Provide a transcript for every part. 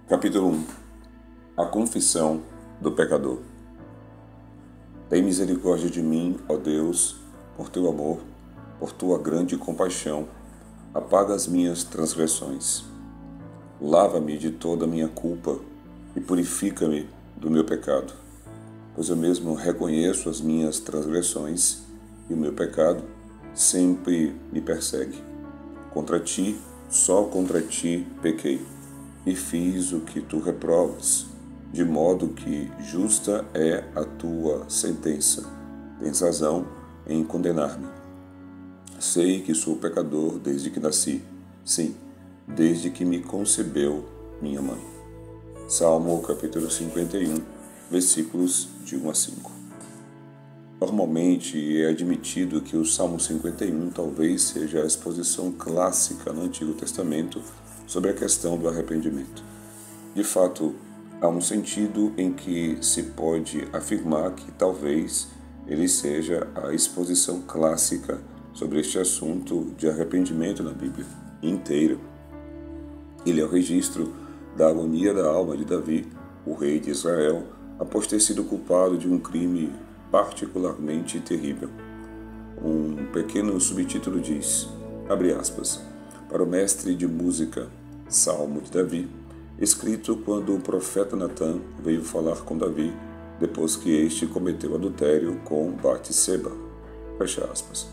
Capítulo 1. A confissão do pecador. Tem misericórdia de mim, ó Deus, por teu amor, por tua grande compaixão, apaga as minhas transgressões. Lava-me de toda a minha culpa e purifica-me do meu pecado, pois eu mesmo reconheço as minhas transgressões e o meu pecado sempre me persegue. Contra ti, só contra ti pequei, e fiz o que tu reprovas, de modo que justa é a tua sentença. Tens razão em condenar-me. Sei que sou pecador desde que nasci, sim, desde que me concebeu minha mãe. Salmo capítulo 51, versículos de 1 a 5. Normalmente é admitido que o Salmo 51 talvez seja a exposição clássica no Antigo Testamento sobre a questão do arrependimento. De fato, há um sentido em que se pode afirmar que talvez ele seja a exposição clássica sobre este assunto de arrependimento na Bíblia inteira. Ele é o registro da agonia da alma de Davi, o rei de Israel, após ter sido culpado de um crime particularmente terrível. Um pequeno subtítulo diz, abre aspas, para o mestre de música, Salmo de Davi, escrito quando o profeta Natã veio falar com Davi, depois que este cometeu adultério com Batseba. Fecha aspas.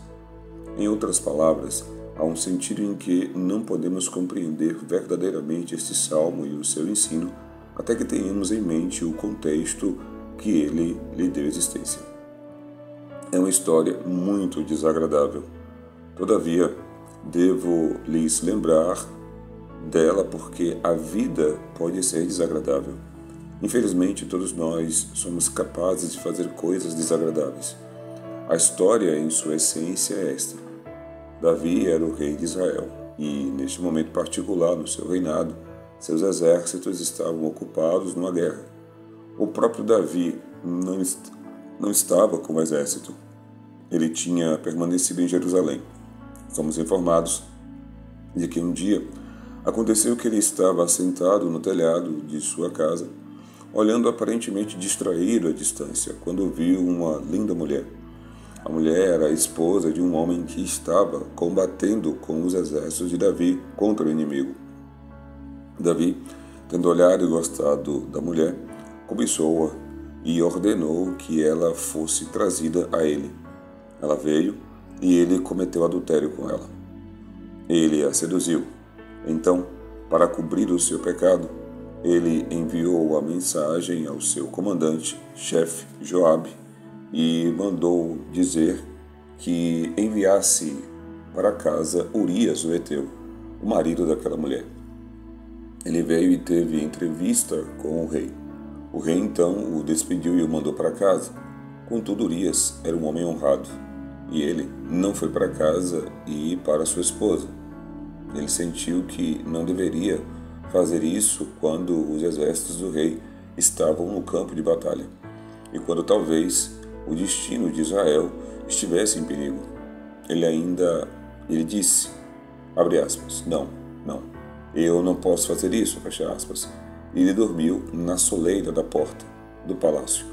Em outras palavras, há um sentido em que não podemos compreender verdadeiramente este salmo e o seu ensino até que tenhamos em mente o contexto que ele lhe deu existência. É uma história muito desagradável. Todavia, devo lhes lembrar dela porque a vida pode ser desagradável. Infelizmente, todos nós somos capazes de fazer coisas desagradáveis. A história, em sua essência, é esta. Davi era o rei de Israel e, neste momento particular no seu reinado, seus exércitos estavam ocupados numa guerra. O próprio Davi não estava com o exército. Ele tinha permanecido em Jerusalém. Somos informados de que um dia aconteceu que ele estava assentado no telhado de sua casa, olhando aparentemente distraído à distância, quando viu uma linda mulher. A mulher era a esposa de um homem que estava combatendo com os exércitos de Davi contra o inimigo. Davi, tendo olhado e gostado da mulher, cobiçou-a e ordenou que ela fosse trazida a ele. Ela veio e ele cometeu adultério com ela. Ele a seduziu. Então, para cobrir o seu pecado, ele enviou a mensagem ao seu comandante-chefe, Joabe, e mandou dizer que enviasse para casa Urias, o heteu, o marido daquela mulher. Ele veio e teve entrevista com o rei. O rei então o despediu e o mandou para casa. Contudo, Urias era um homem honrado, e ele não foi para casa e para sua esposa. Ele sentiu que não deveria fazer isso quando os exércitos do rei estavam no campo de batalha, e quando talvez o destino de Israel estivesse em perigo. Ele disse, abre aspas, não, eu não posso fazer isso, fecha aspas. E ele dormiu na soleira da porta do palácio.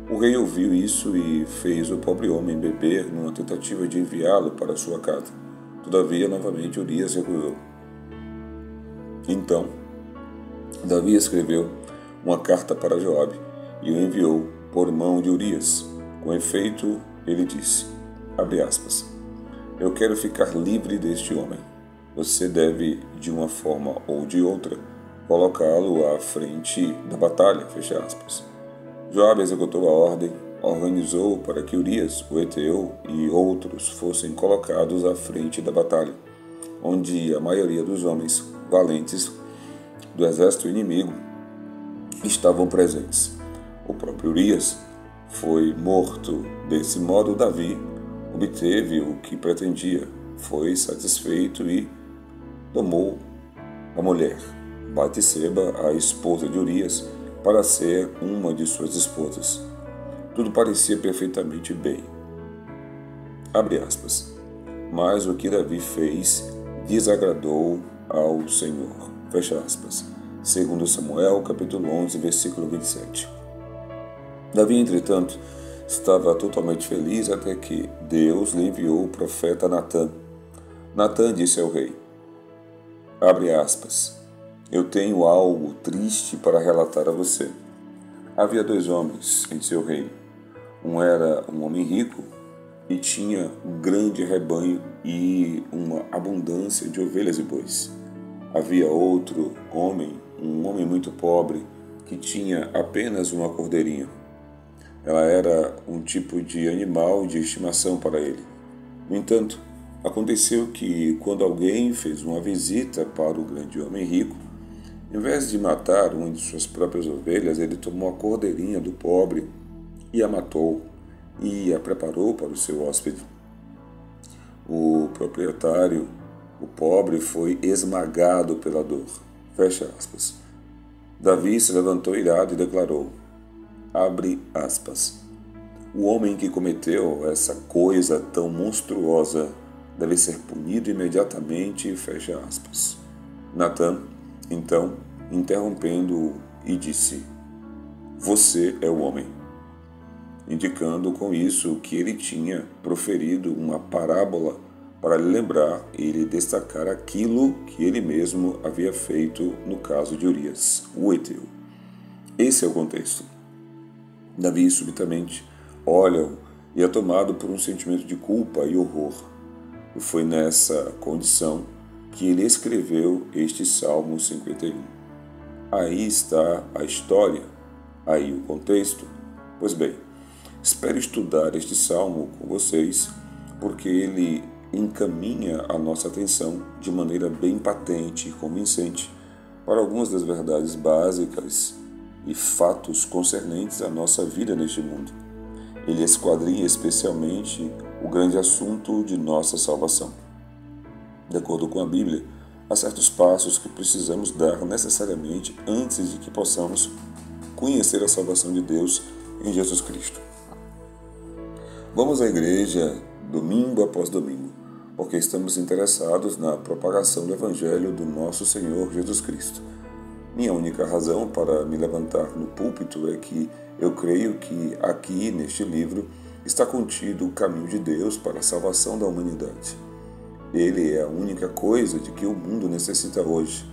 O rei ouviu isso e fez o pobre homem beber numa tentativa de enviá-lo para sua casa. Todavia, novamente, Urias recusou. Então, Davi escreveu uma carta para Joabe e o enviou por mão de Urias. Com efeito, ele disse, abre aspas, eu quero ficar livre deste homem. Você deve, de uma forma ou de outra, colocá-lo à frente da batalha, fecha aspas. Joabe executou a ordem, organizou para que Urias, o heteu e outros fossem colocados à frente da batalha, onde a maioria dos homens valentes do exército inimigo estavam presentes. O próprio Urias foi morto. Desse modo, Davi obteve o que pretendia, foi satisfeito e tomou a mulher, Batseba, a esposa de Urias, para ser uma de suas esposas. Tudo parecia perfeitamente bem. Abre aspas. Mas o que Davi fez desagradou ao Senhor. Fecha aspas. Segundo Samuel, capítulo 11, versículo 27. Davi, entretanto, estava totalmente feliz até que Deus lhe enviou o profeta Natã. Natã disse ao rei, abre aspas, eu tenho algo triste para relatar a você. Havia 2 homens em seu reino. Um era um homem rico e tinha um grande rebanho e uma abundância de ovelhas e bois. Havia outro homem, um homem muito pobre, que tinha apenas uma cordeirinha. Ela era um tipo de animal de estimação para ele. No entanto, aconteceu que, quando alguém fez uma visita para o grande homem rico, em vez de matar uma de suas próprias ovelhas, ele tomou a cordeirinha do pobre e a matou e a preparou para o seu hóspede. O proprietário, o pobre, foi esmagado pela dor. Fecha aspas. Davi se levantou irado e declarou, abre aspas, o homem que cometeu essa coisa tão monstruosa deve ser punido imediatamente, fecha aspas. Natã, então, interrompendo-o, e disse, você é o homem, indicando com isso que ele tinha proferido uma parábola para lhe lembrar e lhe destacar aquilo que ele mesmo havia feito no caso de Urias, o heteu. Esse é o contexto. Davi subitamente olha-o e é tomado por um sentimento de culpa e horror. E foi nessa condição que ele escreveu este Salmo 51. Aí está a história, aí o contexto. Pois bem, espero estudar este salmo com vocês, porque ele encaminha a nossa atenção de maneira bem patente e convincente para algumas das verdades básicas e fatos concernentes à nossa vida neste mundo. Ele esquadrinha especialmente o grande assunto de nossa salvação. De acordo com a Bíblia, há certos passos que precisamos dar necessariamente antes de que possamos conhecer a salvação de Deus em Jesus Cristo. Vamos à igreja domingo após domingo, porque estamos interessados na propagação do Evangelho do nosso Senhor Jesus Cristo. Minha única razão para me levantar no púlpito é que eu creio que aqui, neste livro, está contido o caminho de Deus para a salvação da humanidade. Ele é a única coisa de que o mundo necessita hoje.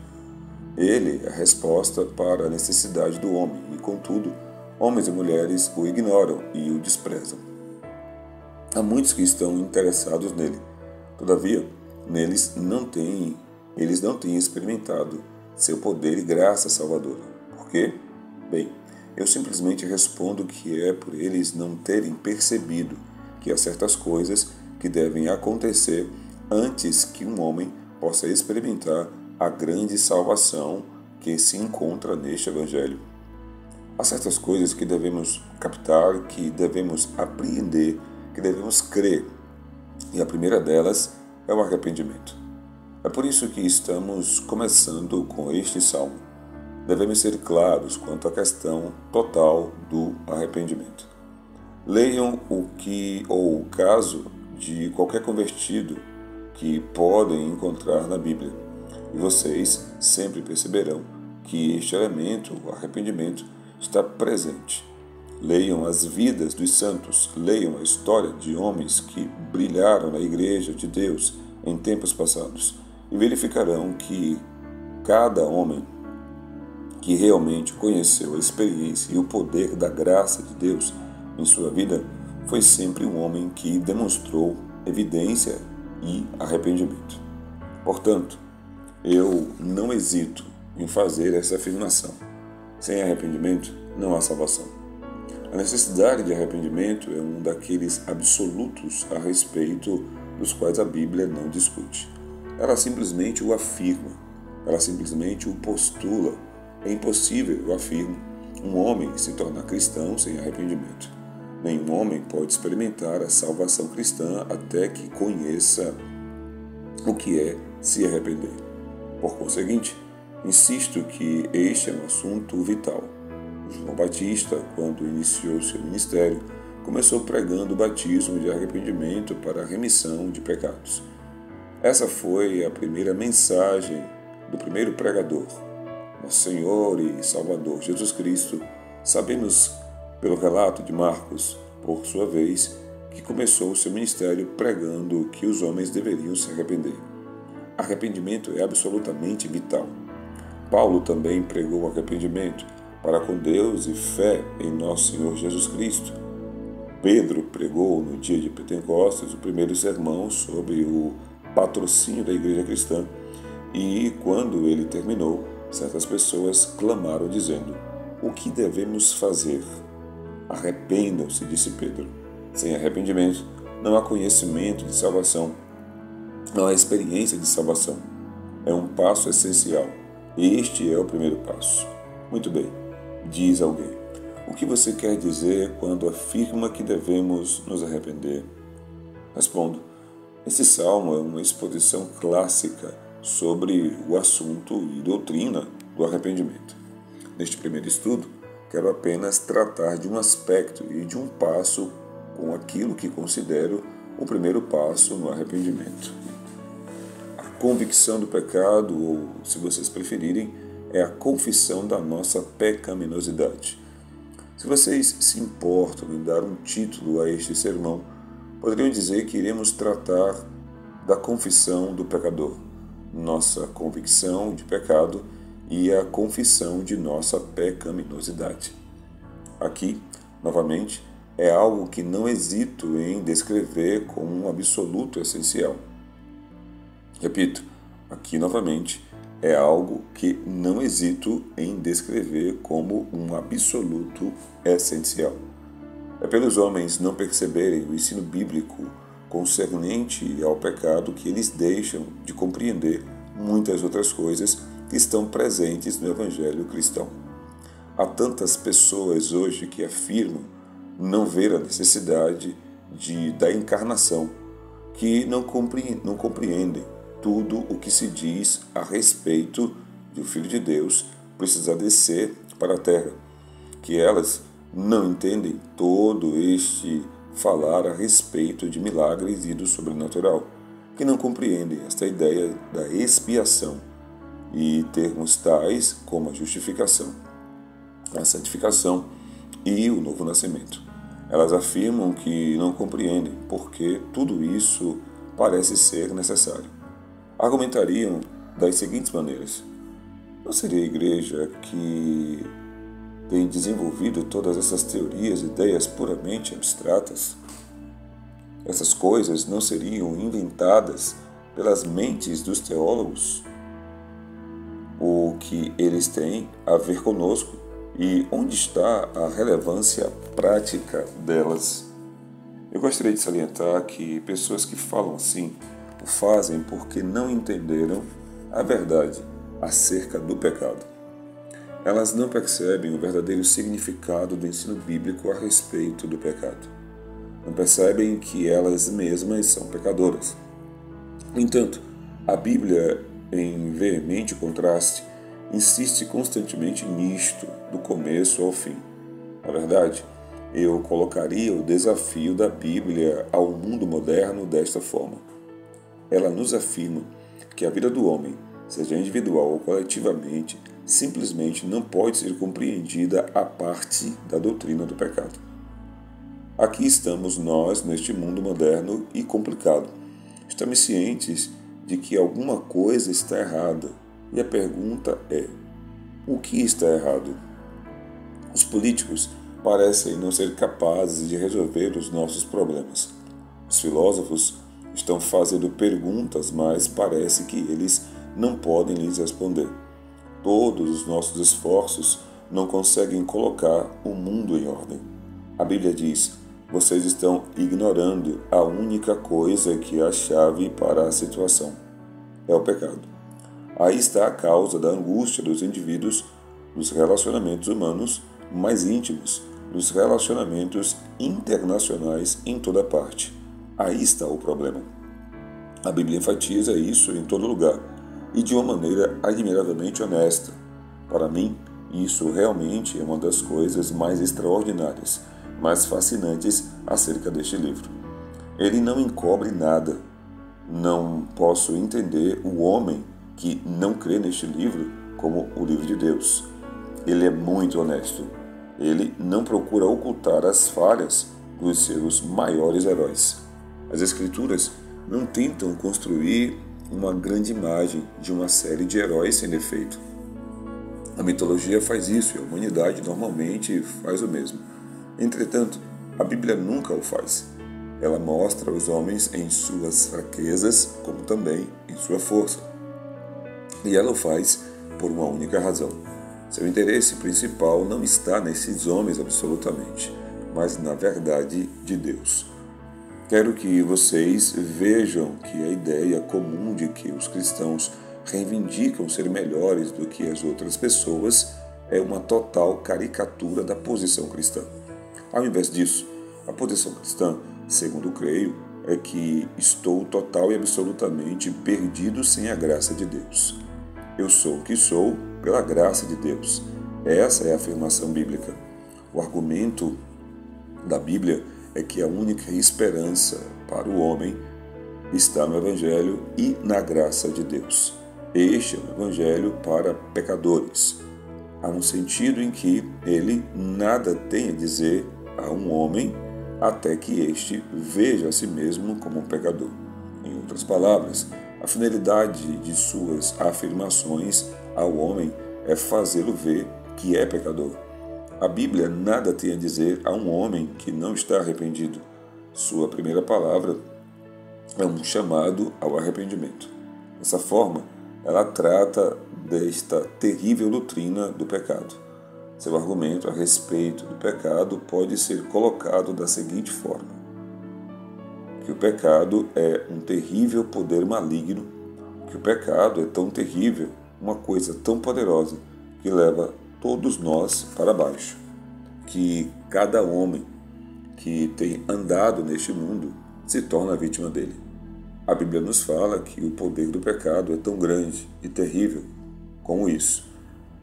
Ele é a resposta para a necessidade do homem e, contudo, homens e mulheres o ignoram e o desprezam. Há muitos que estão interessados nele. Todavia, eles não têm experimentado seu poder e graça salvadora. Por quê? Bem, eu simplesmente respondo que é por eles não terem percebido que há certas coisas que devem acontecer antes que um homem possa experimentar a grande salvação que se encontra neste Evangelho. Há certas coisas que devemos captar, que devemos apreender, que devemos crer. E a primeira delas é o arrependimento. É por isso que estamos começando com este salmo. Devemos ser claros quanto à questão total do arrependimento. Leiam o caso de qualquer convertido que podem encontrar na Bíblia, e vocês sempre perceberão que este elemento, o arrependimento, está presente. Leiam as vidas dos santos, leiam a história de homens que brilharam na Igreja de Deus em tempos passados, e verificarão que cada homem que realmente conheceu a experiência e o poder da graça de Deus em sua vida foi sempre um homem que demonstrou evidência e arrependimento. Portanto, eu não hesito em fazer essa afirmação. Sem arrependimento, não há salvação. A necessidade de arrependimento é um daqueles absolutos a respeito dos quais a Bíblia não discute. Ela simplesmente o afirma, ela simplesmente o postula. É impossível, eu afirmo, um homem se tornar cristão sem arrependimento. Nenhum homem pode experimentar a salvação cristã até que conheça o que é se arrepender. Por conseguinte, insisto que este é um assunto vital. João Batista, quando iniciou seu ministério, começou pregando o batismo de arrependimento para a remissão de pecados. Essa foi a primeira mensagem do primeiro pregador. nosso Senhor e Salvador Jesus Cristo, sabemos pelo relato de Marcos, por sua vez, que começou o seu ministério pregando que os homens deveriam se arrepender. Arrependimento é absolutamente vital. Paulo também pregou arrependimento para com Deus e fé em nosso Senhor Jesus Cristo. Pedro pregou no dia de Pentecostes o primeiro sermão sobre o patrocínio da igreja cristã e, quando ele terminou, certas pessoas clamaram dizendo: "O que devemos fazer?" "Arrependam-se", disse Pedro. Sem arrependimento, não há conhecimento de salvação, não há experiência de salvação. É um passo essencial. Este é o primeiro passo. Muito bem, diz alguém. O que você quer dizer quando afirma que devemos nos arrepender? Respondo. Esse salmo é uma exposição clássica sobre o assunto e doutrina do arrependimento. Neste primeiro estudo, quero apenas tratar de um aspecto e de um passo com aquilo que considero o primeiro passo no arrependimento. A convicção do pecado, ou, se vocês preferirem, é a confissão da nossa pecaminosidade. Se vocês se importam em dar um título a este sermão, poderiam dizer que iremos tratar da confissão do pecador, nossa convicção de pecado e a confissão de nossa pecaminosidade. Aqui, novamente, é algo que não hesito em descrever como um absoluto essencial. Repito, aqui novamente, é algo que não hesito em descrever como um absoluto essencial. É pelos homens não perceberem o ensino bíblico concernente ao pecado que eles deixam de compreender muitas outras coisas que estão presentes no Evangelho cristão. Há tantas pessoas hoje que afirmam não ver a necessidade da encarnação, que não compreendem tudo o que se diz a respeito de o Filho de Deus precisar descer para a terra, que elas não entendem todo este falar a respeito de milagres e do sobrenatural, que não compreendem esta ideia da expiação e termos tais como a justificação, a santificação e o novo nascimento. Elas afirmam que não compreendem porque tudo isso parece ser necessário. Argumentariam das seguintes maneiras: não seria a igreja que tem desenvolvido todas essas teorias, ideias puramente abstratas? Essas coisas não seriam inventadas pelas mentes dos teólogos? O que eles têm a ver conosco e onde está a relevância prática delas? Eu gostaria de salientar que pessoas que falam assim o fazem porque não entenderam a verdade acerca do pecado. Elas não percebem o verdadeiro significado do ensino bíblico a respeito do pecado. Não percebem que elas mesmas são pecadoras. No entanto, a Bíblia, em veemente contraste, insiste constantemente nisto, do começo ao fim. Na verdade, eu colocaria o desafio da Bíblia ao mundo moderno desta forma. Ela nos afirma que a vida do homem, seja individual ou coletivamente, simplesmente não pode ser compreendida à parte da doutrina do pecado. Aqui estamos nós, neste mundo moderno e complicado. Estamos cientes de que alguma coisa está errada. E a pergunta é: o que está errado? Os políticos parecem não ser capazes de resolver os nossos problemas. Os filósofos estão fazendo perguntas, mas parece que eles não podem lhes responder. Todos os nossos esforços não conseguem colocar o mundo em ordem. A Bíblia diz: vocês estão ignorando a única coisa que é a chave para a situação. É o pecado. Aí está a causa da angústia dos indivíduos, dos relacionamentos humanos mais íntimos, dos relacionamentos internacionais em toda parte. Aí está o problema. A Bíblia enfatiza isso em todo lugar e de uma maneira admiravelmente honesta. Para mim, isso realmente é uma das coisas mais extraordinárias, mais fascinantes acerca deste livro. Ele não encobre nada. Não posso entender o homem que não crê neste livro como o livro de Deus. Ele é muito honesto. Ele não procura ocultar as falhas dos seus maiores heróis. As Escrituras não tentam construir uma grande imagem de uma série de heróis sem defeito. A mitologia faz isso e a humanidade normalmente faz o mesmo. Entretanto, a Bíblia nunca o faz. Ela mostra os homens em suas fraquezas, como também em sua força. E ela o faz por uma única razão. Seu interesse principal não está nesses homens absolutamente, mas na verdade de Deus. Quero que vocês vejam que a ideia comum de que os cristãos reivindicam ser melhores do que as outras pessoas é uma total caricatura da posição cristã. Ao invés disso, a posição cristã, segundo creio, é que estou total e absolutamente perdido sem a graça de Deus. Eu sou o que sou pela graça de Deus. Essa é a afirmação bíblica. O argumento da Bíblia é que a única esperança para o homem está no Evangelho e na graça de Deus. Este é o Evangelho para pecadores. Há um sentido em que ele nada tem a dizer a um homem até que este veja a si mesmo como um pecador. Em outras palavras, a finalidade de suas afirmações ao homem é fazê-lo ver que é pecador. A Bíblia nada tem a dizer a um homem que não está arrependido. Sua primeira palavra é um chamado ao arrependimento. Dessa forma, ela trata desta terrível doutrina do pecado. Seu argumento a respeito do pecado pode ser colocado da seguinte forma: que o pecado é um terrível poder maligno, que o pecado é tão terrível, uma coisa tão poderosa, que leva todos nós para baixo, que cada homem que tem andado neste mundo se torna vítima dele. A Bíblia nos fala que o poder do pecado é tão grande e terrível como isso,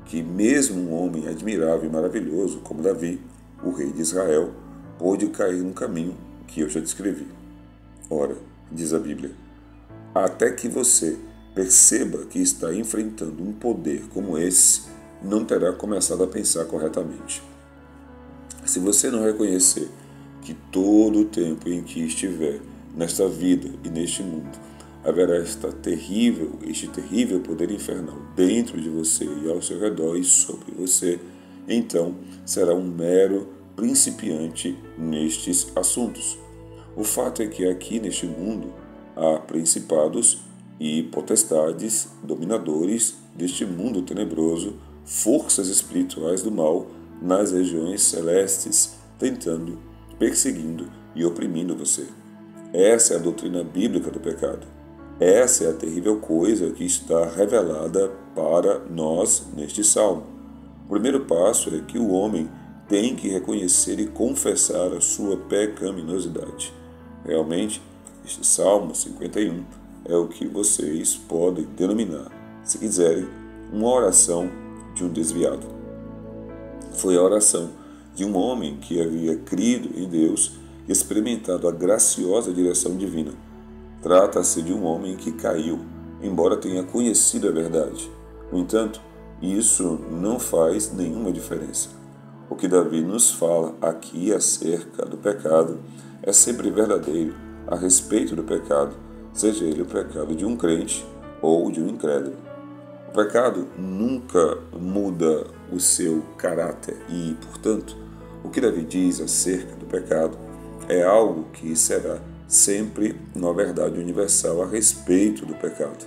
que mesmo um homem admirável e maravilhoso como Davi, o rei de Israel, pôde cair no caminho que eu já descrevi. Ora, diz a Bíblia, até que você perceba que está enfrentando um poder como esse, não terá começado a pensar corretamente. Se você não reconhecer que todo o tempo em que estiver nesta vida e neste mundo haverá este terrível poder infernal dentro de você e ao seu redor e sobre você, então será um mero principiante nestes assuntos. O fato é que aqui neste mundo há principados e potestades, dominadores deste mundo tenebroso, forças espirituais do mal nas regiões celestes, tentando, perseguindo e oprimindo você. Essa é a doutrina bíblica do pecado. Essa é a terrível coisa que está revelada para nós neste salmo. O primeiro passo é que o homem tem que reconhecer e confessar a sua pecaminosidade. Realmente, este Salmo 51 é o que vocês podem denominar, se quiserem, uma oração de um desviado. Foi a oração de um homem que havia crido em Deus e experimentado a graciosa direção divina. Trata-se de um homem que caiu, embora tenha conhecido a verdade. No entanto, isso não faz nenhuma diferença. O que Davi nos fala aqui acerca do pecado é sempre verdadeiro a respeito do pecado, seja ele o pecado de um crente ou de um incrédulo. O pecado nunca muda o seu caráter e, portanto, o que Davi diz acerca do pecado é algo que será sempre uma verdade universal a respeito do pecado.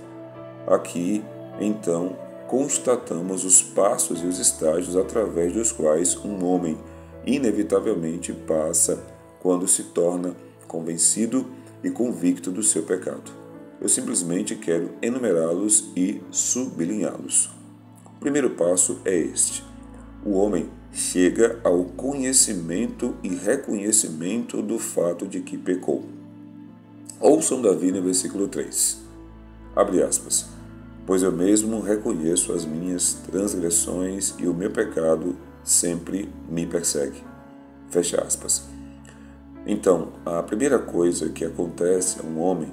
Aqui, então, constatamos os passos e os estágios através dos quais um homem inevitavelmente passa quando se torna convencido e convicto do seu pecado. Eu simplesmente quero enumerá-los e sublinhá-los. O primeiro passo é este: o homem chega ao conhecimento e reconhecimento do fato de que pecou. Ouçam Davi no versículo 3. Abre aspas. Pois eu mesmo reconheço as minhas transgressões e o meu pecado sempre me persegue. Fecha aspas. Então, a primeira coisa que acontece a um homem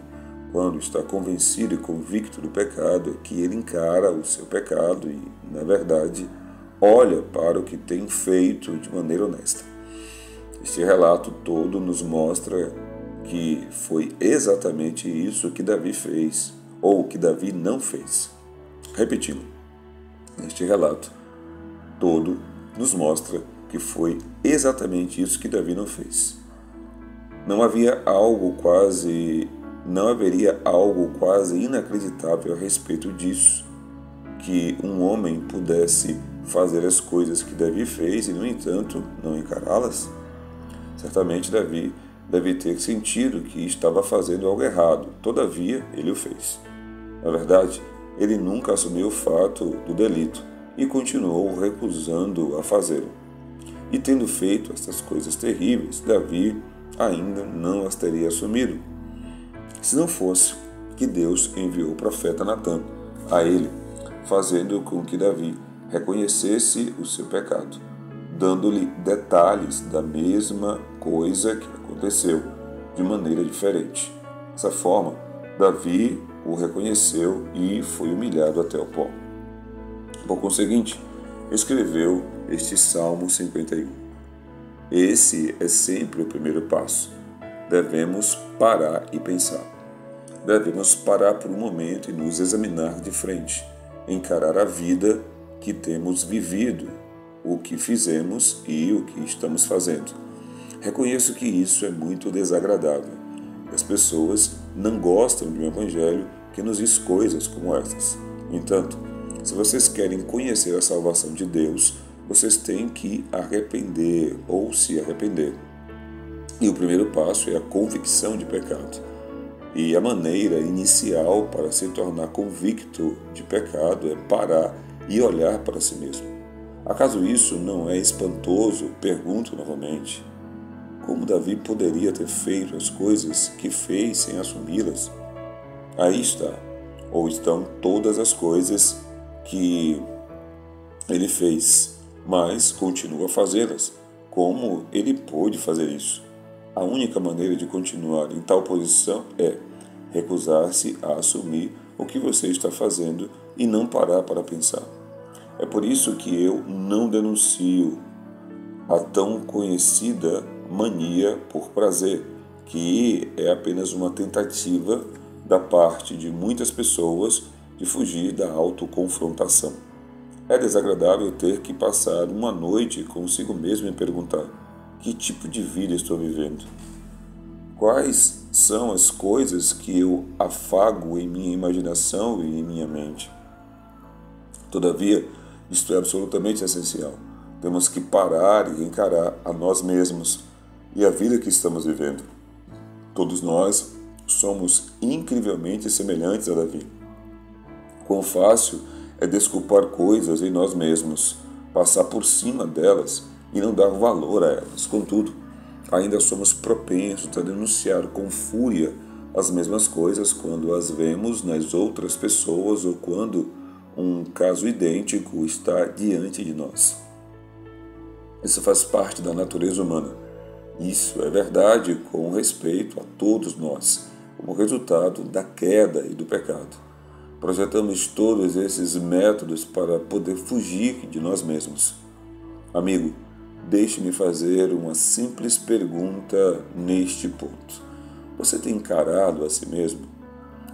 quando está convencido e convicto do pecado, é que ele encara o seu pecado e, na verdade, olha para o que tem feito de maneira honesta. Este relato todo nos mostra que foi exatamente isso que Davi fez, ou que Davi não fez. Repetindo, este relato todo nos mostra que foi exatamente isso que Davi não fez. Não haveria algo quase inacreditável a respeito disso, que um homem pudesse fazer as coisas que Davi fez e, no entanto, não encará-las. Certamente Davi deve ter sentido que estava fazendo algo errado, todavia ele o fez. Na verdade, ele nunca assumiu o fato do delito e continuou recusando a fazê-lo. E tendo feito estas coisas terríveis, Davi ainda não as teria assumido, se não fosse que Deus enviou o profeta Natã a ele, fazendo com que Davi reconhecesse o seu pecado, dando-lhe detalhes da mesma coisa que aconteceu, de maneira diferente. Dessa forma, Davi o reconheceu e foi humilhado até o pó. Por conseguinte, escreveu este Salmo 51. Esse é sempre o primeiro passo. Devemos parar e pensar. Devemos parar por um momento e nos examinar de frente, encarar a vida que temos vivido, o que fizemos e o que estamos fazendo. Reconheço que isso é muito desagradável. As pessoas não gostam de um evangelho que nos diz coisas como estas. No entanto, se vocês querem conhecer a salvação de Deus, vocês têm que arrepender ou se arrepender. E o primeiro passo é a convicção de pecado. E a maneira inicial para se tornar convicto de pecado é parar e olhar para si mesmo. Acaso isso não é espantoso? Pergunto novamente. Como Davi poderia ter feito as coisas que fez sem assumi-las? Aí está, ou estão todas as coisas que ele fez, mas continua a fazê-las. Como ele pôde fazer isso? A única maneira de continuar em tal posição é recusar-se a assumir o que você está fazendo e não parar para pensar. É por isso que eu não denuncio a tão conhecida mania por prazer, que é apenas uma tentativa da parte de muitas pessoas de fugir da autoconfrontação. É desagradável ter que passar uma noite consigo mesmo e perguntar: que tipo de vida estou vivendo? Quais são as coisas que eu afago em minha imaginação e em minha mente? Todavia, isto é absolutamente essencial. Temos que parar e encarar a nós mesmos e a vida que estamos vivendo. Todos nós somos incrivelmente semelhantes a Davi. Quão fácil é desculpar coisas em nós mesmos, passar por cima delas e não dar valor a elas. Contudo, ainda somos propensos a denunciar com fúria as mesmas coisas quando as vemos nas outras pessoas ou quando um caso idêntico está diante de nós. Isso faz parte da natureza humana. Isso é verdade com respeito a todos nós, como resultado da queda e do pecado. Projetamos todos esses métodos para poder fugir de nós mesmos. Amigo, deixe-me fazer uma simples pergunta neste ponto. Você tem encarado a si mesmo?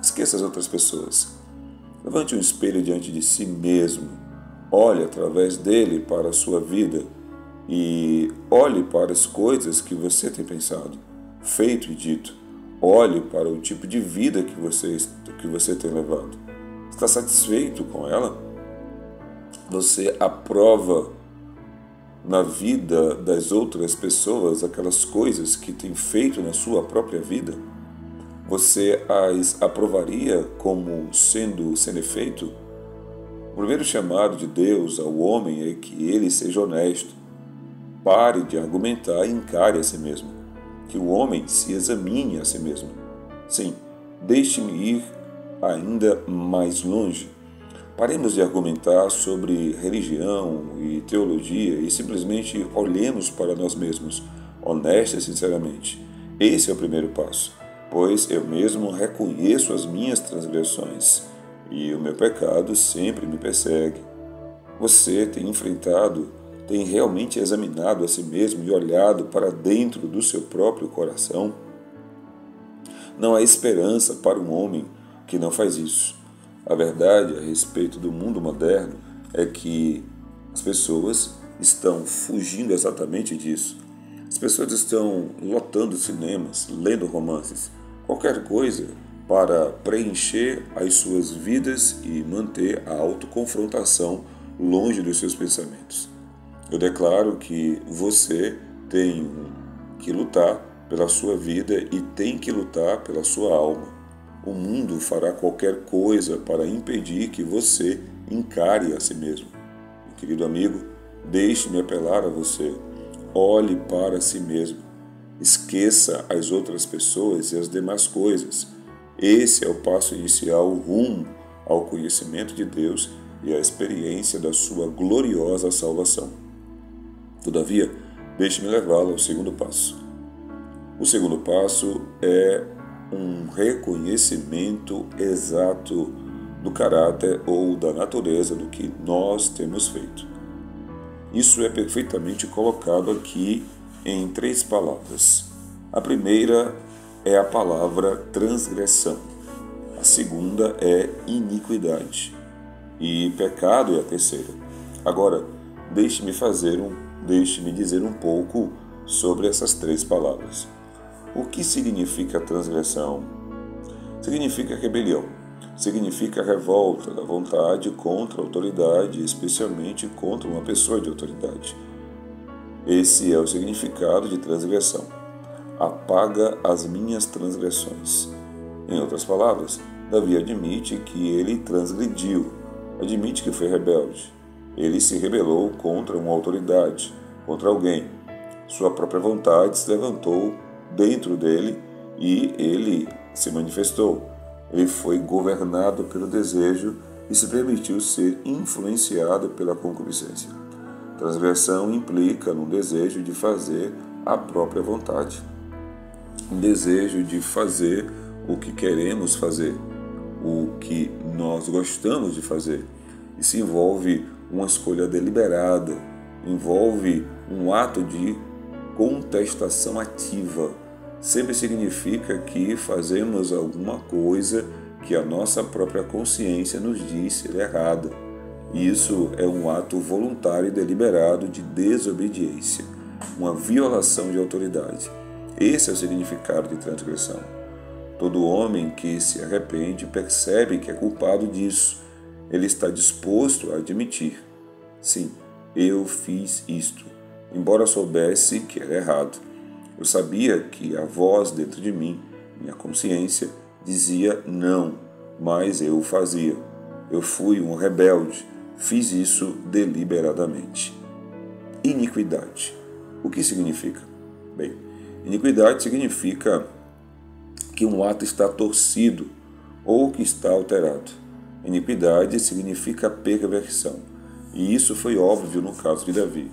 Esqueça as outras pessoas. Levante um espelho diante de si mesmo. Olhe através dele para a sua vida e olhe para as coisas que você tem pensado, feito e dito. Olhe para o tipo de vida que você tem levado. Está satisfeito com ela? Você aprova na vida das outras pessoas aquelas coisas que tem feito na sua própria vida? Você as aprovaria como sendo sem efeito? O primeiro chamado de Deus ao homem é que ele seja honesto. Pare de argumentar e encare a si mesmo. Que o homem se examine a si mesmo. Sim, deixe-me ir ainda mais longe. Paremos de argumentar sobre religião e teologia e simplesmente olhemos para nós mesmos, honesta e sinceramente. Esse é o primeiro passo. pois eu mesmo reconheço as minhas transgressões, e o meu pecado sempre me persegue. Você tem realmente examinado a si mesmo e olhado para dentro do seu próprio coração? Não há esperança para um homem que não faz isso. A verdade a respeito do mundo moderno é que as pessoas estão fugindo exatamente disso. As pessoas estão lotando cinemas, lendo romances, qualquer coisa para preencher as suas vidas e manter a autoconfrontação longe dos seus pensamentos. Eu declaro que você tem que lutar pela sua vida e tem que lutar pela sua alma. O mundo fará qualquer coisa para impedir que você encare a si mesmo. Meu querido amigo, deixe-me apelar a você. Olhe para si mesmo. Esqueça as outras pessoas e as demais coisas. Esse é o passo inicial rumo ao conhecimento de Deus e à experiência da sua gloriosa salvação. Todavia, deixe-me levá-lo ao segundo passo. O segundo passo é um reconhecimento exato do caráter ou da natureza do que nós temos feito. Isso é perfeitamente colocado aqui em 3 palavras. A primeira é a palavra transgressão. A segunda é iniquidade. E pecado é a terceira. Agora, deixe-me dizer um pouco sobre essas 3 palavras. O que significa transgressão? Significa rebelião. Significa revolta da vontade contra a autoridade, especialmente contra uma pessoa de autoridade. Esse é o significado de transgressão. Apaga as minhas transgressões. Em outras palavras, Davi admite que ele transgrediu, admite que foi rebelde. Ele se rebelou contra uma autoridade, contra alguém. Sua própria vontade se levantou dentro dele e ele se manifestou. Ele foi governado pelo desejo e se permitiu ser influenciado pela concupiscência. Transgressão implica num desejo de fazer a própria vontade, um desejo de fazer o que queremos fazer, o que nós gostamos de fazer. Isso envolve uma escolha deliberada, envolve um ato de contestação ativa. Sempre significa que fazemos alguma coisa que a nossa própria consciência nos diz ser errada. Isso é um ato voluntário e deliberado de desobediência, uma violação de autoridade. Esse é o significado de transgressão. Todo homem que se arrepende percebe que é culpado disso. Ele está disposto a admitir: sim, eu fiz isto, embora soubesse que era errado. Eu sabia que a voz dentro de mim, minha consciência, dizia não, mas eu o fazia. Eu fui um rebelde, fiz isso deliberadamente. Iniquidade. O que significa? Bem, iniquidade significa que um ato está torcido ou que está alterado. Iniquidade significa perversão, e isso foi óbvio no caso de Davi.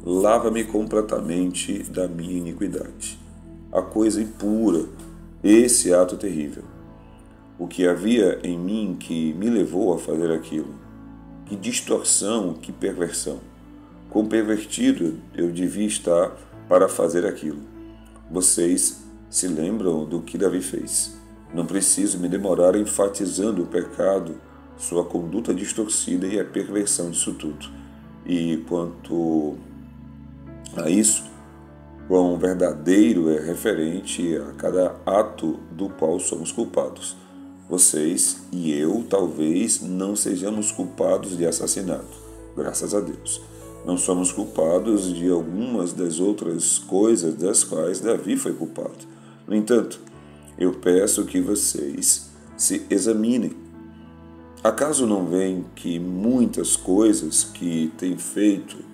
Lava-me completamente da minha iniquidade. A coisa impura, esse ato terrível. O que havia em mim que me levou a fazer aquilo? Que distorção, que perversão. Quão pervertido eu devia estar para fazer aquilo. Vocês se lembram do que Davi fez. Não preciso me demorar enfatizando o pecado, sua conduta distorcida e a perversão disso tudo. E quanto a isso, quão verdadeiro é referente a cada ato do qual somos culpados. Vocês e eu talvez não sejamos culpados de assassinato, graças a Deus. Não somos culpados de algumas das outras coisas das quais Davi foi culpado. No entanto, eu peço que vocês se examinem. Acaso não veem que muitas coisas que têm feito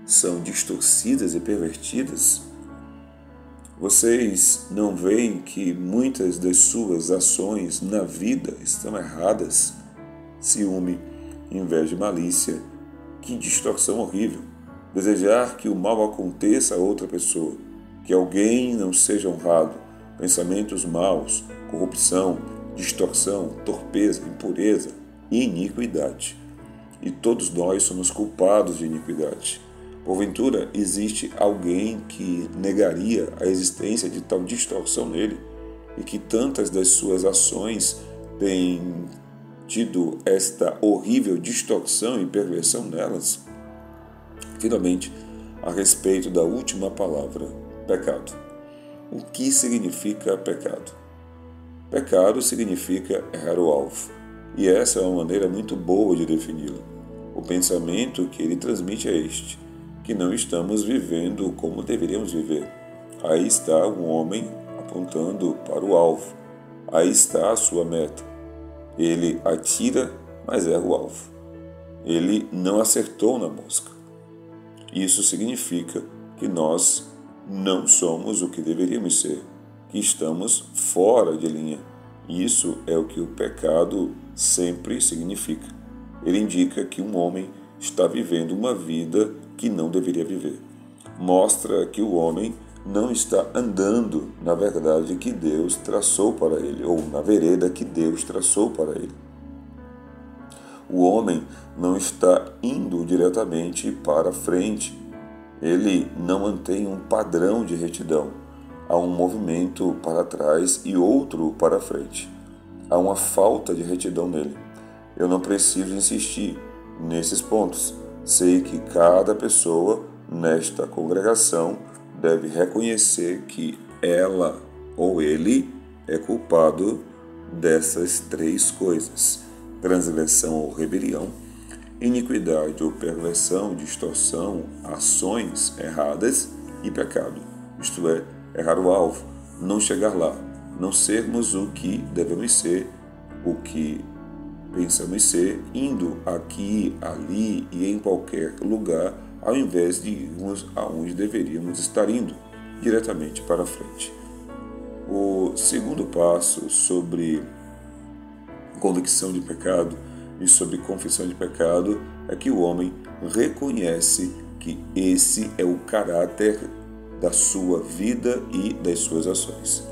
são distorcidas e pervertidas? Vocês não veem que muitas das suas ações na vida estão erradas? Ciúme, inveja e malícia. Que distorção horrível! Desejar que o mal aconteça a outra pessoa, que alguém não seja honrado, pensamentos maus, corrupção, distorção, torpeza, impureza e iniquidade. E todos nós somos culpados de iniquidade. Porventura, existe alguém que negaria a existência de tal distorção nele e que tantas das suas ações têm tido esta horrível distorção e perversão nelas? Finalmente, a respeito da última palavra, pecado. O que significa pecado? Pecado significa errar o alvo, e essa é uma maneira muito boa de defini-lo. O pensamento que ele transmite é este: que não estamos vivendo como deveríamos viver. Aí está um homem apontando para o alvo. Aí está a sua meta. Ele atira, mas erra o alvo. Ele não acertou na mosca. Isso significa que nós não somos o que deveríamos ser, que estamos fora de linha. Isso é o que o pecado sempre significa. Ele indica que um homem está vivendo uma vida que não deveria viver. Mostra que o homem não está andando na verdade que Deus traçou para ele, ou na vereda que Deus traçou para ele. O homem não está indo diretamente para frente. Ele não mantém um padrão de retidão. Há um movimento para trás e outro para frente. Há uma falta de retidão nele. Eu não preciso insistir nesses pontos. Sei que cada pessoa nesta congregação deve reconhecer que ela ou ele é culpado dessas três coisas: transgressão ou rebelião, iniquidade ou perversão, distorção, ações erradas e pecado, isto é, errar o alvo, não chegar lá, não sermos o que devemos ser, o que pensamos ser, indo aqui, ali e em qualquer lugar, ao invés de irmos aonde deveríamos estar indo, diretamente para frente. O segundo passo sobre convicção de pecado e sobre confissão de pecado é que o homem reconhece que esse é o caráter da sua vida e das suas ações.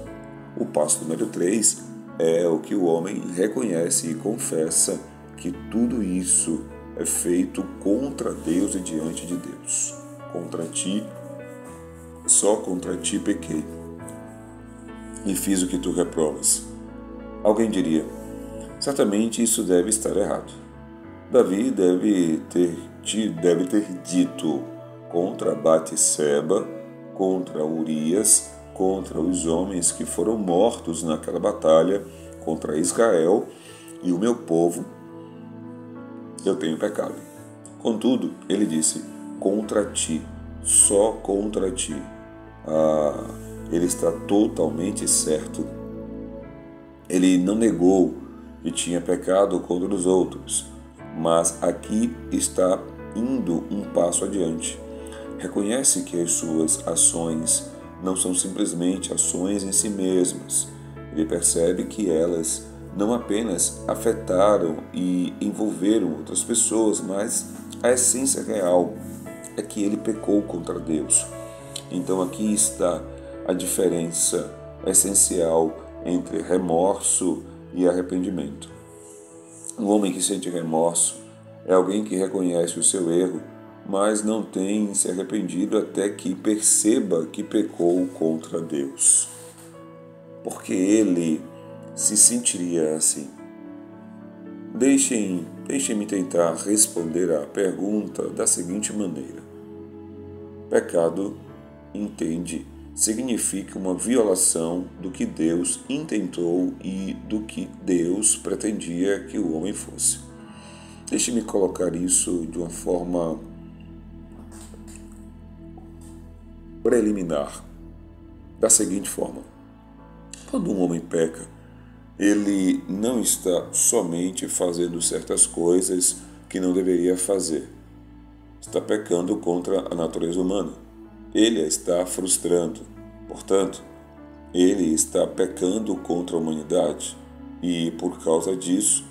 O passo número 3 é o que o homem reconhece e confessa que tudo isso é feito contra Deus e diante de Deus. Contra ti, só contra ti pequei e fiz o que tu reprovas. Alguém diria: certamente isso deve estar errado. Davi deve ter dito contra Batseba, contra Urias, contra os homens que foram mortos naquela batalha, contra Israel e o meu povo, eu tenho pecado. Contudo, ele disse: contra ti, só contra ti. Ele está totalmente certo. Ele não negou que tinha pecado contra os outros, mas aqui está indo um passo adiante. Reconhece que as suas ações não são simplesmente ações em si mesmas. Ele percebe que elas não apenas afetaram e envolveram outras pessoas, mas a essência real é que ele pecou contra Deus. Então aqui está a diferença essencial entre remorso e arrependimento. Um homem que sente remorso é alguém que reconhece o seu erro, mas não tem se arrependido até que perceba que pecou contra Deus. Porque ele se sentiria assim? Deixem-me tentar responder à pergunta da seguinte maneira. Pecado, entende, significa uma violação do que Deus intentou e do que Deus pretendia que o homem fosse. Deixe-me colocar isso de uma forma preliminar, da seguinte forma. Quando um homem peca, ele não está somente fazendo certas coisas que não deveria fazer. Está pecando contra a natureza humana. Ele a está frustrando. Portanto, ele está pecando contra a humanidade e, por causa disso,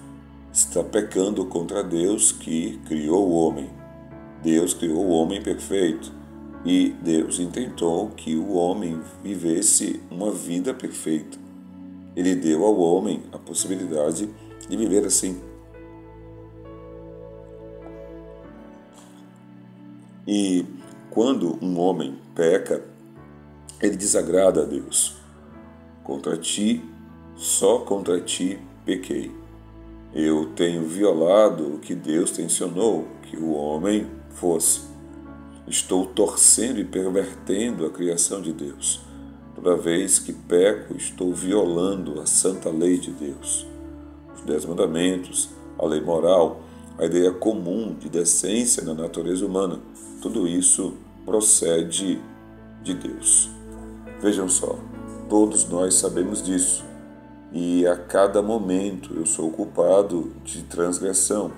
está pecando contra Deus que criou o homem. Deus criou o homem perfeito. E Deus intentou que o homem vivesse uma vida perfeita. Ele deu ao homem a possibilidade de viver assim. E quando um homem peca, ele desagrada a Deus. Contra ti, só contra ti pequei. Eu tenho violado o que Deus tensionou que o homem fosse. Estou torcendo e pervertendo a criação de Deus. Toda vez que peco, estou violando a santa lei de Deus. Os 10 mandamentos, a lei moral, a ideia comum de decência na natureza humana, tudo isso procede de Deus. Vejam só, todos nós sabemos disso. E a cada momento eu sou culpado de transgressão,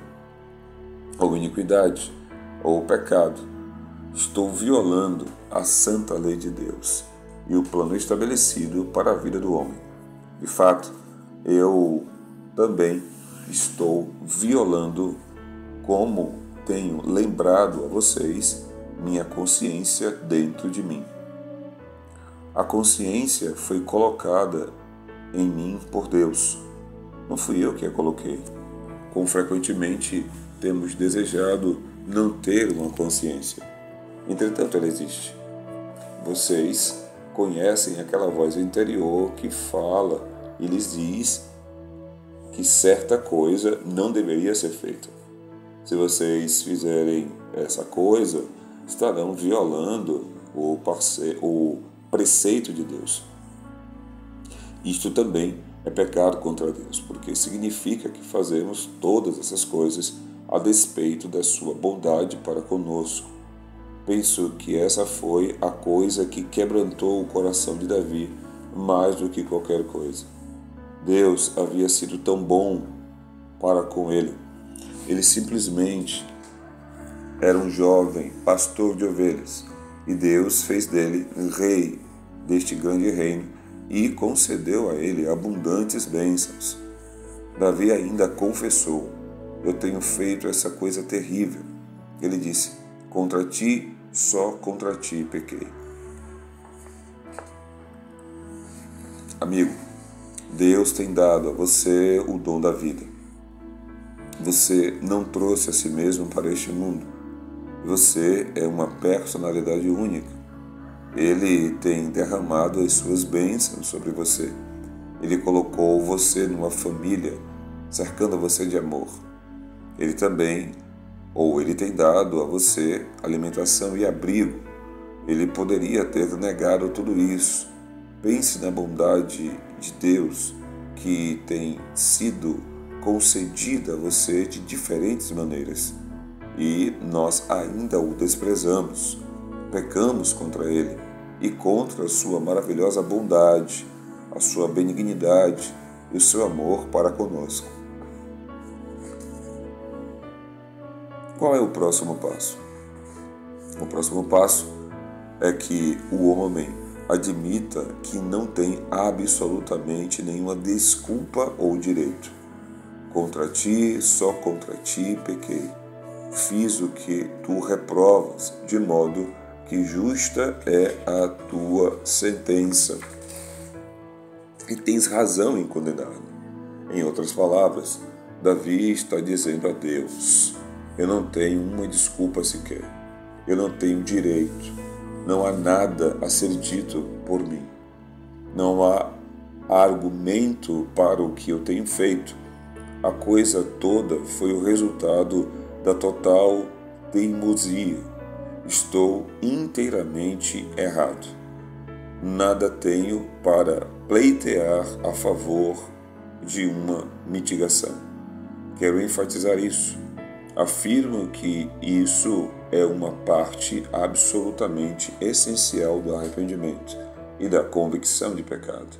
ou iniquidade, ou pecado. Estou violando a santa lei de Deus e o plano estabelecido para a vida do homem. De fato, eu também estou violando, como tenho lembrado a vocês, minha consciência dentro de mim. A consciência foi colocada em mim por Deus. Não fui eu que a coloquei. Como frequentemente temos desejado não ter uma consciência. Entretanto, ela existe. Vocês conhecem aquela voz interior que fala e lhes diz que certa coisa não deveria ser feita. Se vocês fizerem essa coisa, estarão violando o preceito de Deus. Isto também é pecado contra Deus, porque significa que fazemos todas essas coisas a despeito da sua bondade para conosco. Penso que essa foi a coisa que quebrantou o coração de Davi mais do que qualquer coisa. Deus havia sido tão bom para com ele. Ele simplesmente era um jovem pastor de ovelhas e Deus fez dele rei deste grande reino e concedeu a ele abundantes bênçãos. Davi ainda confessou: eu tenho feito essa coisa terrível. Ele disse: contra ti, só contra ti pequei. Amigo, Deus tem dado a você o dom da vida. Você não trouxe a si mesmo para este mundo. Você é uma personalidade única. Ele tem derramado as suas bênçãos sobre você. Ele colocou você numa família, cercando você de amor. Ele tem dado a você alimentação e abrigo. Ele poderia ter negado tudo isso. Pense na bondade de Deus que tem sido concedida a você de diferentes maneiras. E nós ainda o desprezamos. Pecamos contra ele e contra a sua maravilhosa bondade, a sua benignidade e o seu amor para conosco. Qual é o próximo passo? O próximo passo é que o homem admita que não tem absolutamente nenhuma desculpa ou direito. Contra ti, só contra ti pequei. Fiz o que tu reprovas, de modo que justa é a tua sentença. E tens razão em condenar-me. Em outras palavras, Davi está dizendo a Deus: eu não tenho uma desculpa sequer. Eu não tenho direito. Não há nada a ser dito por mim. Não há argumento para o que eu tenho feito. A coisa toda foi o resultado da total teimosia. Estou inteiramente errado. Nada tenho para pleitear a favor de uma mitigação. Quero enfatizar isso. Afirmo que isso é uma parte absolutamente essencial do arrependimento e da convicção de pecado.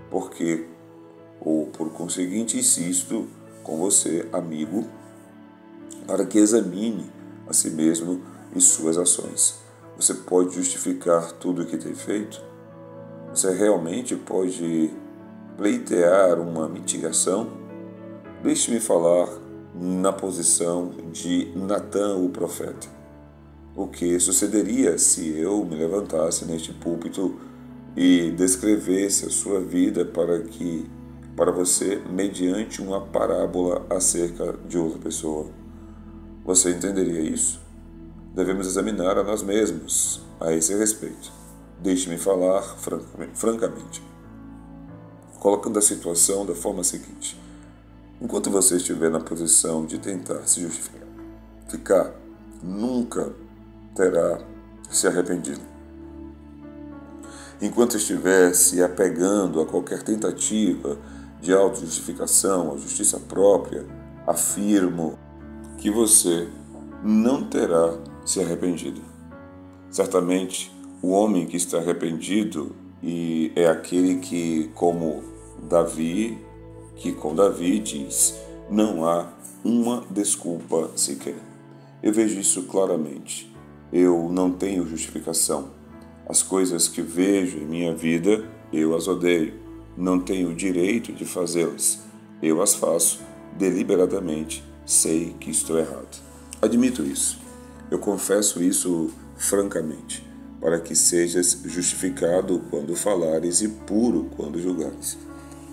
Por conseguinte, insisto com você, amigo, para que examine a si mesmo e suas ações. Você pode justificar tudo o que tem feito? Você realmente pode pleitear uma mitigação? Deixe-me falar na posição de Natã, o profeta. o que sucederia se eu me levantasse neste púlpito e descrevesse a sua vida para você mediante uma parábola acerca de outra pessoa. Você entenderia isso? Devemos examinar a nós mesmos a esse respeito. Deixe-me falar francamente, colocando a situação da forma seguinte. Enquanto você estiver na posição de tentar se justificar, nunca terá se arrependido. Enquanto estiver se apegando a qualquer tentativa de autojustificação, a justiça própria, afirmo que você não terá se arrependido. Certamente, o homem que está arrependido é aquele que, com Davi diz, não há uma desculpa sequer. Eu vejo isso claramente. Eu não tenho justificação. As coisas que vejo em minha vida, eu as odeio. Não tenho o direito de fazê-las. Eu as faço deliberadamente. Sei que estou errado. Admito isso. Eu confesso isso francamente, para que sejas justificado quando falares e puro quando julgares.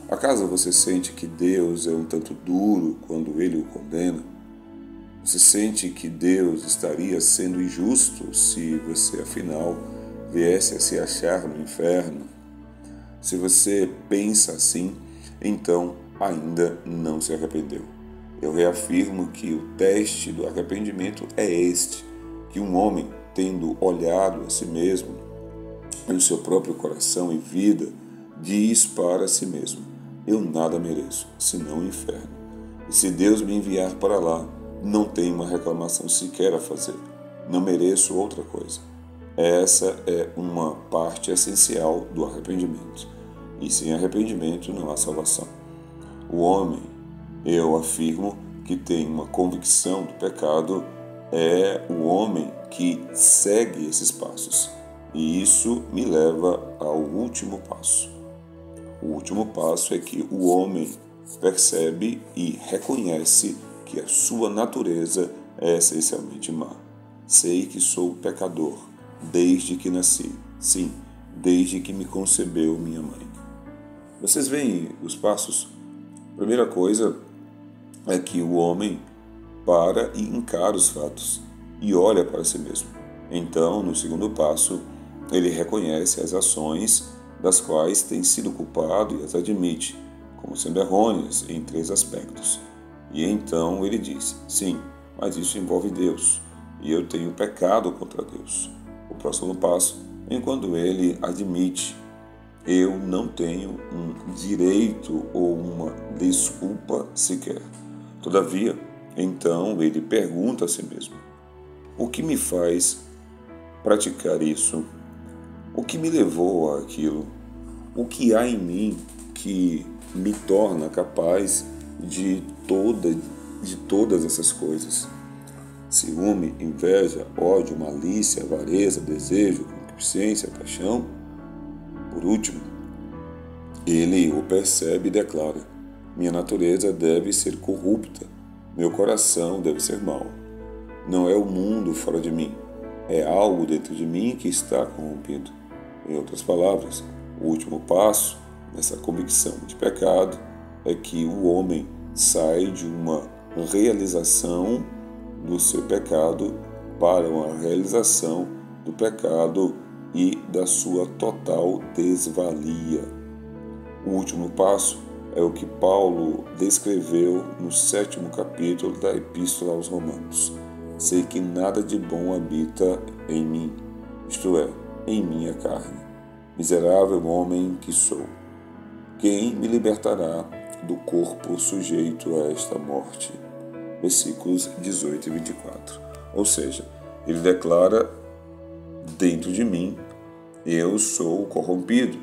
Acaso você sente que Deus é um tanto duro quando Ele o condena? Você sente que Deus estaria sendo injusto se você, afinal, viesse a se achar no inferno? Se você pensa assim, então ainda não se arrependeu. Eu reafirmo que o teste do arrependimento é este, que um homem, tendo olhado a si mesmo, no seu próprio coração e vida, diz para si mesmo: eu nada mereço, senão o inferno. E se Deus me enviar para lá, não tenho uma reclamação sequer a fazer. Não mereço outra coisa. Essa é uma parte essencial do arrependimento. E sem arrependimento não há salvação. O homem, eu afirmo, que tem uma convicção do pecado, é o homem que segue esses passos. E isso me leva ao último passo. O último passo é que o homem percebe e reconhece que a sua natureza é essencialmente má. Sei que sou pecador desde que nasci. Sim, desde que me concebeu minha mãe. Vocês veem os passos? A primeira coisa é que o homem para e encara os fatos e olha para si mesmo. Então, no segundo passo, ele reconhece as ações das quais tem sido culpado e as admite como sendo errôneas em 3 aspectos. E então ele diz: sim, mas isso envolve Deus e eu tenho pecado contra Deus. O próximo passo é quando ele admite: eu não tenho um direito ou uma desculpa sequer. Todavia, então ele pergunta a si mesmo: o que me faz praticar isso? O que me levou àquilo? O que há em mim que me torna capaz de todas essas coisas? Ciúme, inveja, ódio, malícia, avareza, desejo, concupiscência, paixão. Por último, ele o percebe e declara: minha natureza deve ser corrupta, meu coração deve ser mau. Não é o mundo fora de mim, é algo dentro de mim que está corrompido. Em outras palavras, o último passo nessa convicção de pecado é que o homem sai de uma realização do seu pecado para uma realização do pecado e da sua total desvalia. O último passo é o que Paulo descreveu no 7º capítulo da Epístola aos Romanos. Sei que nada de bom habita em mim, isto é, em minha carne. Miserável homem que sou. Quem me libertará do corpo sujeito a esta morte? Versículos 18 e 24. Ou seja, ele declara: dentro de mim, eu sou corrompido,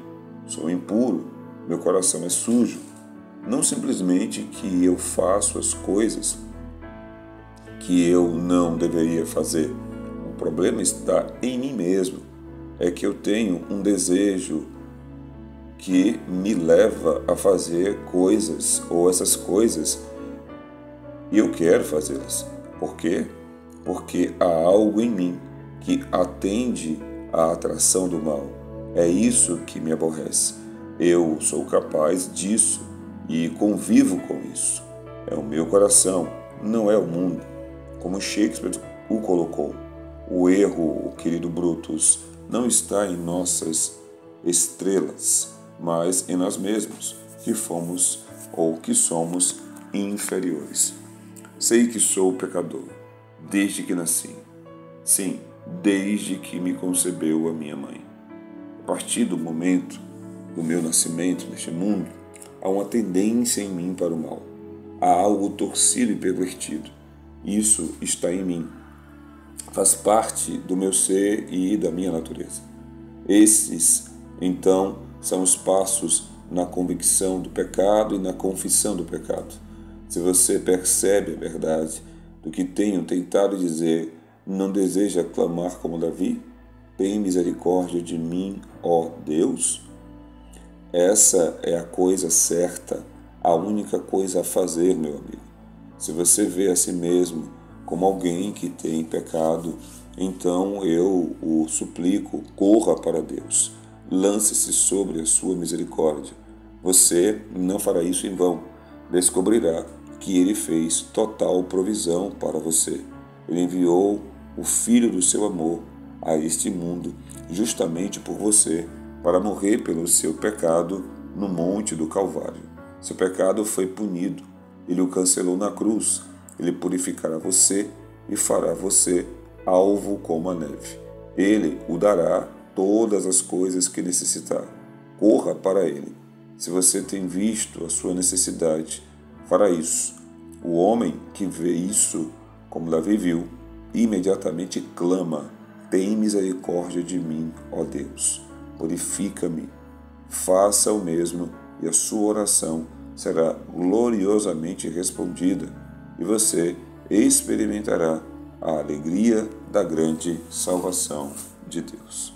sou impuro, meu coração é sujo. Não simplesmente que eu faço as coisas que eu não deveria fazer. O problema está em mim mesmo. É que eu tenho um desejo que me leva a fazer coisas, ou essas coisas, e eu quero fazê-las. Por quê? Porque há algo em mim que atende à atração do mal. É isso que me aborrece. Eu sou capaz disso e convivo com isso. É o meu coração, não é o mundo. Como Shakespeare o colocou, o erro, querido Brutus, não está em nossas estrelas, mas em nós mesmos, que fomos ou que somos inferiores. Sei que sou pecador, desde que nasci. Sim, desde que me concebeu a minha mãe. A partir do momento do meu nascimento neste mundo, há uma tendência em mim para o mal. Há algo torcido e pervertido. Isso está em mim. Faz parte do meu ser e da minha natureza. Esses, então, são os passos na convicção do pecado e na confissão do pecado. Se você percebe a verdade do que tenho tentado dizer, não deseja clamar como Davi? Tem misericórdia de mim, ó Deus? Essa é a coisa certa, a única coisa a fazer, meu amigo. Se você vê a si mesmo como alguém que tem pecado, então eu o suplico, corra para Deus. Lance-se sobre a sua misericórdia. Você não fará isso em vão. Descobrirá que Ele fez total provisão para você. Ele enviou o Filho do seu amor a este mundo justamente por você, para morrer pelo seu pecado no monte do Calvário. Seu pecado foi punido. Ele o cancelou na cruz. Ele purificará você e fará você alvo como a neve. Ele o dará todas as coisas que necessitar. Corra para ele. Se você tem visto a sua necessidade, fará isso. O homem que vê isso, como Davi viu, imediatamente clama: tem misericórdia de mim, ó Deus. Purifica-me. Faça o mesmo e a sua oração será gloriosamente respondida e você experimentará a alegria da grande salvação de Deus.